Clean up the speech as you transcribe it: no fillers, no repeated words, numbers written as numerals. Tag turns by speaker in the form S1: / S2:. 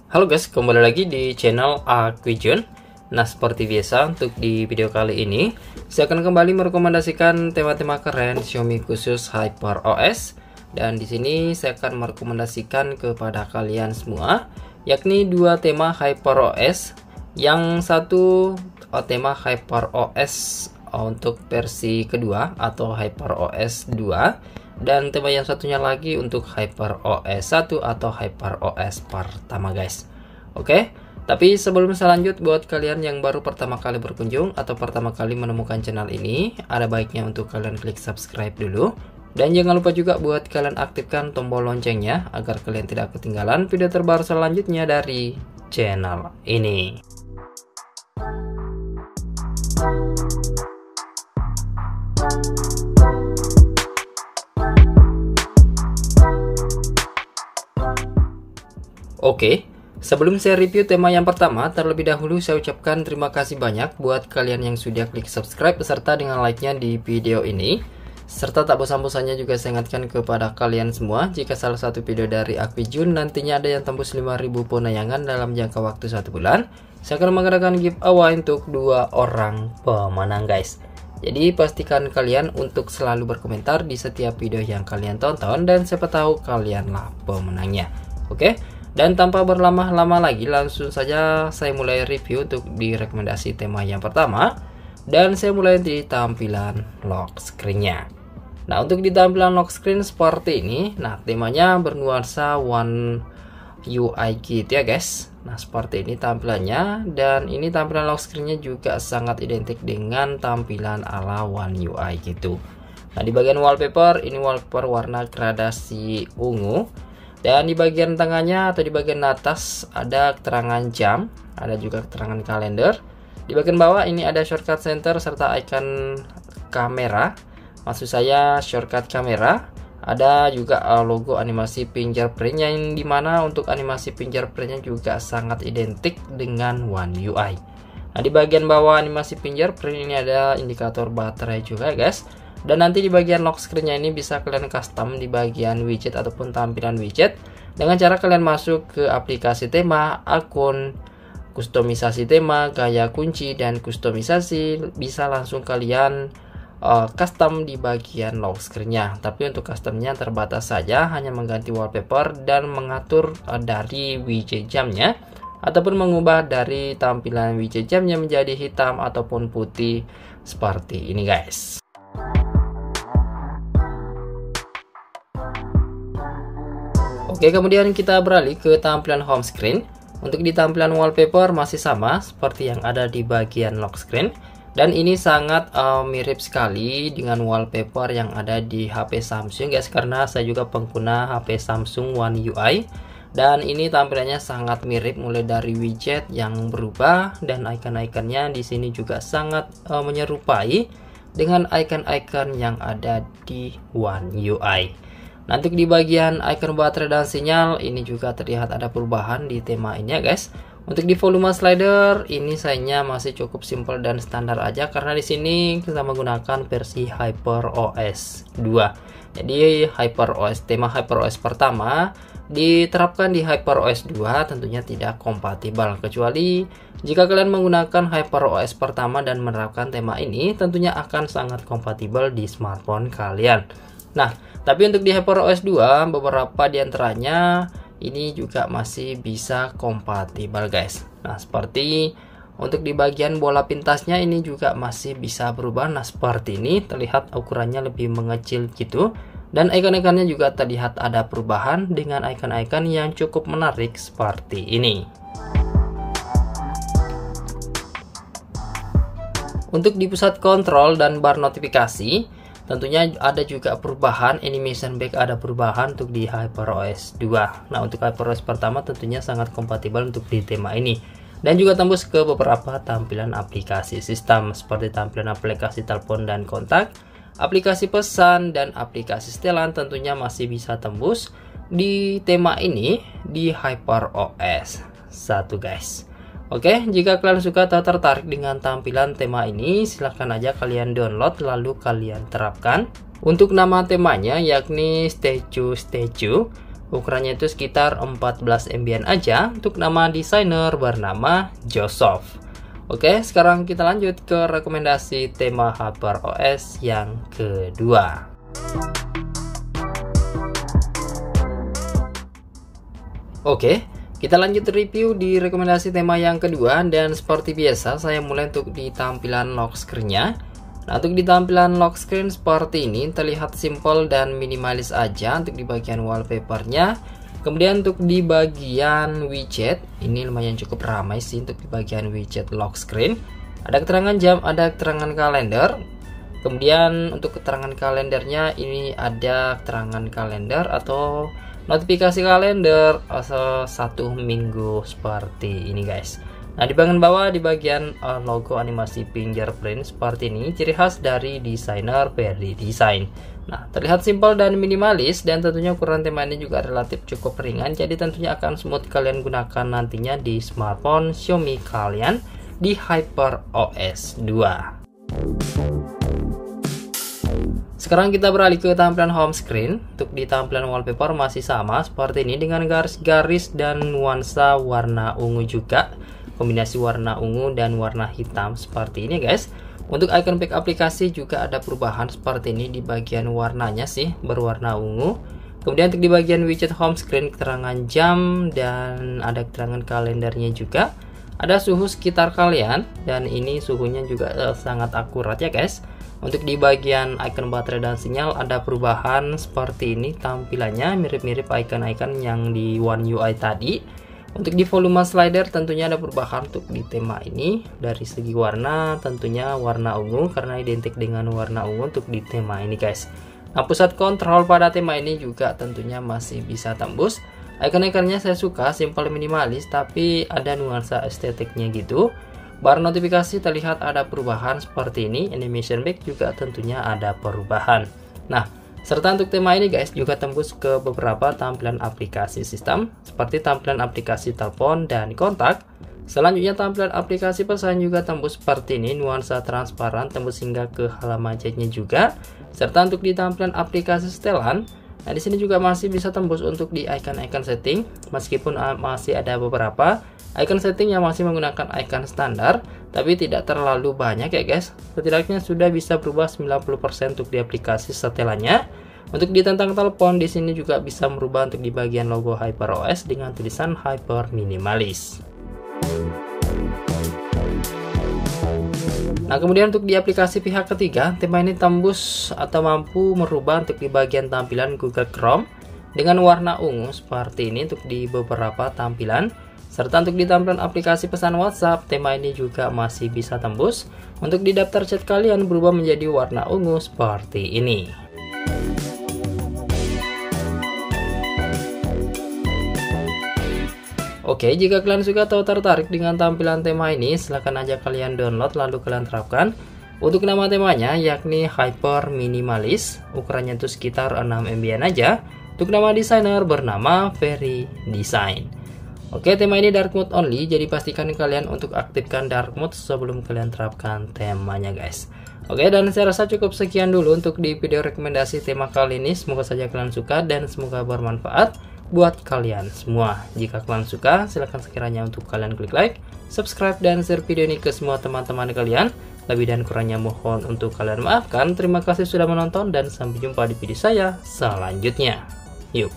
S1: Halo guys, kembali lagi di channel Aquijun. Nah, seperti biasa untuk di video kali ini saya akan kembali merekomendasikan tema-tema keren Xiaomi khusus HyperOS. Dan di sini saya akan merekomendasikan kepada kalian semua yakni dua tema HyperOS. Yang satu tema HyperOS untuk versi kedua atau HyperOS 2. Dan tema yang satunya lagi untuk HyperOS 1 atau HyperOS pertama guys. Oke, tapi sebelum saya lanjut, buat kalian yang baru pertama kali berkunjung atau pertama kali menemukan channel ini, ada baiknya untuk kalian klik subscribe dulu. Dan jangan lupa juga buat kalian aktifkan tombol loncengnya agar kalian tidak ketinggalan video terbaru selanjutnya dari channel ini. Oke, sebelum saya review tema yang pertama, terlebih dahulu saya ucapkan terima kasih banyak buat kalian yang sudah klik subscribe beserta dengan like-nya di video ini. Serta tak bosan-bosannya juga saya ingatkan kepada kalian semua, jika salah satu video dari Aquijun nantinya ada yang tembus 5.000 penayangan dalam jangka waktu 1 bulan, saya akan mengadakan giveaway untuk 2 orang pemenang guys. Jadi pastikan kalian untuk selalu berkomentar di setiap video yang kalian tonton dan siapa tahu kalianlah pemenangnya. Oke? Dan tanpa berlama-lama lagi, langsung saja saya mulai review untuk di rekomendasi tema yang pertama. Dan saya mulai di tampilan lock screen-nya. Nah, untuk di tampilan lock screen seperti ini, nah temanya bernuansa One UI gitu ya guys. Nah, seperti ini tampilannya. Dan ini tampilan lock screen-nya juga sangat identik dengan tampilan ala One UI gitu. Nah, di bagian wallpaper, ini wallpaper warna gradasi ungu. Dan di bagian tengahnya atau di bagian atas ada keterangan jam, ada juga keterangan kalender. Di bagian bawah ini ada shortcut center serta icon kamera. Maksud saya shortcut kamera. Ada juga logo animasi fingerprint yang dimana untuk animasi fingerprintnya juga sangat identik dengan One UI. Nah, di bagian bawah animasi fingerprint ini ada indikator baterai juga guys. Dan nanti di bagian lock screen-nya ini bisa kalian custom di bagian widget ataupun tampilan widget dengan cara kalian masuk ke aplikasi tema, akun, kustomisasi tema, gaya kunci, dan kustomisasi bisa langsung kalian custom di bagian lock screen-nya. Tapi untuk customnya terbatas saja, hanya mengganti wallpaper dan mengatur dari widget jamnya ataupun mengubah dari tampilan widget jamnya menjadi hitam ataupun putih seperti ini guys. Oke, kemudian kita beralih ke tampilan home screen. Untuk di tampilan wallpaper masih sama seperti yang ada di bagian lock screen. Dan ini sangat mirip sekali dengan wallpaper yang ada di HP Samsung guys, karena saya juga pengguna HP Samsung One UI. Dan ini tampilannya sangat mirip, mulai dari widget yang berubah dan icon-iconnya di sini juga sangat menyerupai dengan icon-icon yang ada di One UI. Nanti di bagian icon baterai dan sinyal ini juga terlihat ada perubahan di tema ini ya guys. Untuk di volume slider ini sayangnya masih cukup simple dan standar aja karena di sini kita menggunakan versi HyperOS 2. Jadi tema HyperOS pertama diterapkan di HyperOS 2 tentunya tidak kompatibel, kecuali jika kalian menggunakan HyperOS pertama dan menerapkan tema ini tentunya akan sangat kompatibel di smartphone kalian. Nah, tapi untuk di HyperOS 2 beberapa diantaranya ini juga masih bisa kompatibel guys. Nah, seperti untuk di bagian bola pintasnya ini juga masih bisa berubah. Nah, seperti ini terlihat ukurannya lebih mengecil gitu. Dan icon-iconnya juga terlihat ada perubahan dengan icon-icon yang cukup menarik seperti ini. Untuk di pusat kontrol dan bar notifikasi, tentunya ada juga perubahan animation back, ada perubahan untuk di HyperOS 2. Nah, untuk HyperOS pertama tentunya sangat kompatibel untuk di tema ini, dan juga tembus ke beberapa tampilan aplikasi sistem seperti tampilan aplikasi telepon dan kontak, aplikasi pesan, dan aplikasi setelan tentunya masih bisa tembus di tema ini di HyperOS 1 guys. Oke, jika kalian suka atau tertarik dengan tampilan tema ini, silahkan aja kalian download lalu kalian terapkan. Untuk nama temanya yakni statue, ukurannya itu sekitar 14 MB aja. Untuk nama desainer bernama Joseph. Oke, sekarang kita lanjut ke rekomendasi tema HyperOS yang kedua. Oke, kita lanjut review di rekomendasi tema yang kedua, dan seperti biasa saya mulai untuk di tampilan lock screen-nya. Nah, untuk di tampilan lock screen seperti ini terlihat simple dan minimalis aja untuk di bagian wallpaper-nya. Kemudian untuk di bagian widget ini lumayan cukup ramai sih untuk di bagian widget lock screen. Ada keterangan jam, ada keterangan kalender. Kemudian untuk keterangan kalendernya ini ada keterangan kalender atau notifikasi kalender satu minggu seperti ini guys. Nah, di bagian bawah di bagian logo animasi fingerprint seperti ini, ciri khas dari desainer Ferry Design. Nah, terlihat simpel dan minimalis, dan tentunya ukuran tema ini juga relatif cukup ringan, jadi tentunya akan smooth kalian gunakan nantinya di smartphone Xiaomi kalian di HyperOS 2. Sekarang kita beralih ke tampilan home screen. Untuk di tampilan wallpaper masih sama seperti ini dengan garis-garis dan nuansa warna ungu juga, kombinasi warna ungu dan warna hitam seperti ini guys. Untuk icon back aplikasi juga ada perubahan seperti ini di bagian warnanya sih berwarna ungu. Kemudian untuk di bagian widget home screen keterangan jam dan ada keterangan kalendernya juga. Ada suhu sekitar kalian dan ini suhunya juga sangat akurat ya guys. Untuk di bagian icon baterai dan sinyal ada perubahan seperti ini tampilannya, mirip-mirip icon-icon yang di One UI tadi. Untuk di volume slider tentunya ada perubahan untuk di tema ini. Dari segi warna tentunya warna ungu karena identik dengan warna ungu untuk di tema ini guys. Nah, pusat kontrol pada tema ini juga tentunya masih bisa tembus. Icon-iconnya saya suka, simple minimalis tapi ada nuansa estetiknya gitu. Bar notifikasi terlihat ada perubahan seperti ini, animation back juga tentunya ada perubahan. Nah, serta untuk tema ini guys juga tembus ke beberapa tampilan aplikasi sistem seperti tampilan aplikasi telepon dan kontak. Selanjutnya tampilan aplikasi pesan juga tembus seperti ini, nuansa transparan tembus hingga ke halaman chatnya juga. Serta untuk di tampilan aplikasi setelan, nah di sini juga masih bisa tembus untuk di icon-icon setting, meskipun masih ada beberapa icon setting yang masih menggunakan icon standar, tapi tidak terlalu banyak ya guys. Setidaknya sudah bisa berubah 90% untuk di aplikasi setelannya. Untuk di tentang telepon di sini juga bisa merubah untuk di bagian logo HyperOS dengan tulisan Hyper Minimalis. Nah, kemudian untuk di aplikasi pihak ketiga, tema ini tembus atau mampu merubah untuk di bagian tampilan Google Chrome dengan warna ungu seperti ini untuk di beberapa tampilan. Serta untuk di tampilan aplikasi pesan WhatsApp, tema ini juga masih bisa tembus. Untuk di daftar chat kalian berubah menjadi warna ungu seperti ini. Oke, jika kalian suka atau tertarik dengan tampilan tema ini, silahkan aja kalian download lalu kalian terapkan. Untuk nama temanya yakni Hyper Minimalis, ukurannya itu sekitar 6 MB aja. Untuk nama desainer bernama Ferry Design. Oke, tema ini dark mode only, jadi pastikan kalian untuk aktifkan dark mode sebelum kalian terapkan temanya guys. Oke, dan saya rasa cukup sekian dulu untuk di video rekomendasi tema kali ini. Semoga saja kalian suka dan semoga bermanfaat buat kalian semua. Jika kalian suka, silahkan sekiranya untuk kalian klik like, subscribe, dan share video ini ke semua teman-teman kalian. Lebih dan kurangnya mohon untuk kalian maafkan. Terima kasih sudah menonton dan sampai jumpa di video saya selanjutnya. Yuk.